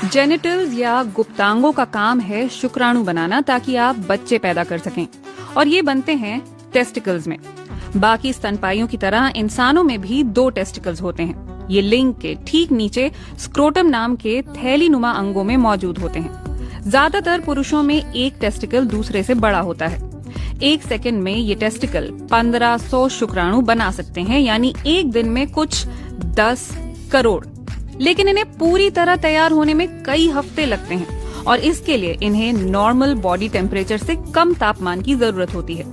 Genitals या गुप्तांगों का काम है शुक्राणु बनाना ताकि आप बच्चे पैदा कर सकें, और ये बनते हैं टेस्टिकल्स में। बाकी स्तनपाइयों की तरह इंसानों में भी 2 टेस्टिकल्स होते हैं। ये लिंग के ठीक नीचे स्क्रोटम नाम के थैलीनुमा अंगों में मौजूद होते हैं। ज्यादातर पुरुषों में एक टेस्टिकल दूसरे से बड़ा होता है। 1 सेकंड में ये टेस्टिकल 1500 शुक्राणु बना सकते हैं, यानी एक दिन में कुछ 10 करोड़। लेकिन इन्हें पूरी तरह तैयार होने में कई हफ्ते लगते हैं, और इसके लिए इन्हें नॉर्मल बॉडी टेम्परेचर से कम तापमान की जरूरत होती है।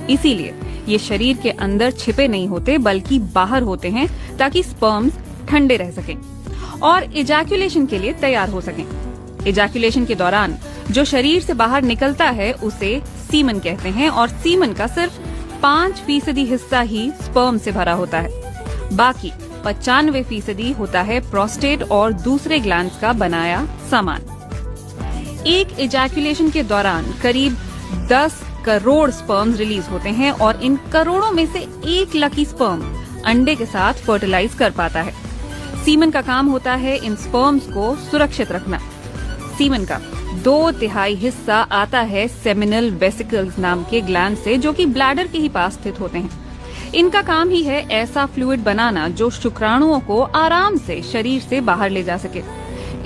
इसीलिए ये शरीर के अंदर छिपे नहीं होते, बल्कि बाहर होते हैं ताकि स्पर्म्स ठंडे रह सकें और इजैक्यूलेशन के लिए तैयार हो सकें। इजैक्यूलेशन के दौरान जो शरीर से बाहर निकलता है उसे सीमन कहते हैं, और सीमन का सिर्फ 5% हिस्सा ही स्पर्म से भरा होता है। बाकी 95% होता है प्रोस्टेट और दूसरे ग्लैंड्स का बनाया सामान। एक इजैक्यूलेशन के दौरान करीब 10 करोड़ स्पर्म्स रिलीज होते हैं, और इन करोड़ों में से 1 लकी स्पर्म अंडे के साथ फर्टिलाइज कर पाता है। सीमन का काम होता है इन स्पर्म्स को सुरक्षित रखना। सीमन का 2/3 हिस्सा आता है सेमिनल वेसिकल्स नाम के ग्लैंड से, जो कि ब्लैडर के ही पास स्थित होते हैं। इनका काम ही है ऐसा फ्लूइड बनाना जो शुक्राणुओं को आराम से शरीर से बाहर ले जा सके।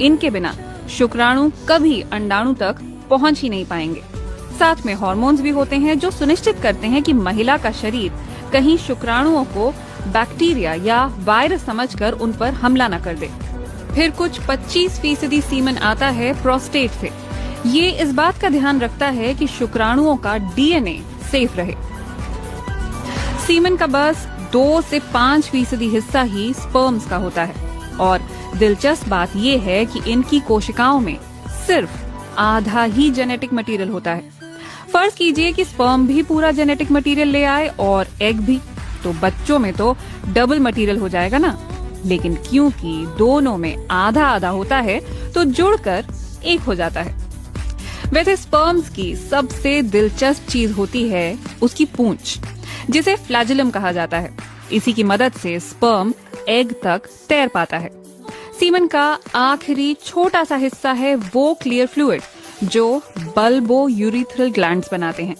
इनके बिना शुक्राणु कभी अंडाणु तक पहुंच ही नहीं पाएंगे। साथ में हार्मोन्स भी होते हैं जो सुनिश्चित करते हैं कि महिला का शरीर कहीं शुक्राणुओं को बैक्टीरिया या वायरस समझकर उन पर हमला न कर दे। फिर कुछ 25% सीमन आता है प्रोस्टेट से। ये इस बात का ध्यान रखता है कि शुक्राणुओं का डीएनए सेफ रहे। सीमन का बस 2 से 5% हिस्सा ही स्पर्म्स का होता है, और दिलचस्प बात यह है कि इनकी कोशिकाओं में सिर्फ आधा ही जेनेटिक मटेरियल होता है। फर्ज कीजिए कि स्पर्म भी पूरा जेनेटिक मटेरियल ले आए और एग भी, तो बच्चों में तो डबल मटेरियल हो जाएगा ना। लेकिन क्योंकि दोनों में आधा आधा होता है तो जुड़कर एक हो जाता है। वैसे स्पर्म्स की सबसे दिलचस्प चीज होती है उसकी पूंछ, जिसे फ्लैजिलम कहा जाता है। इसी की मदद से स्पर्म एग तक तैर पाता है। सीमन का आखिरी छोटा सा हिस्सा है वो क्लियर फ्लूइड जो बल्बो यूरिथ्रल ग्लैंड्स बनाते हैं।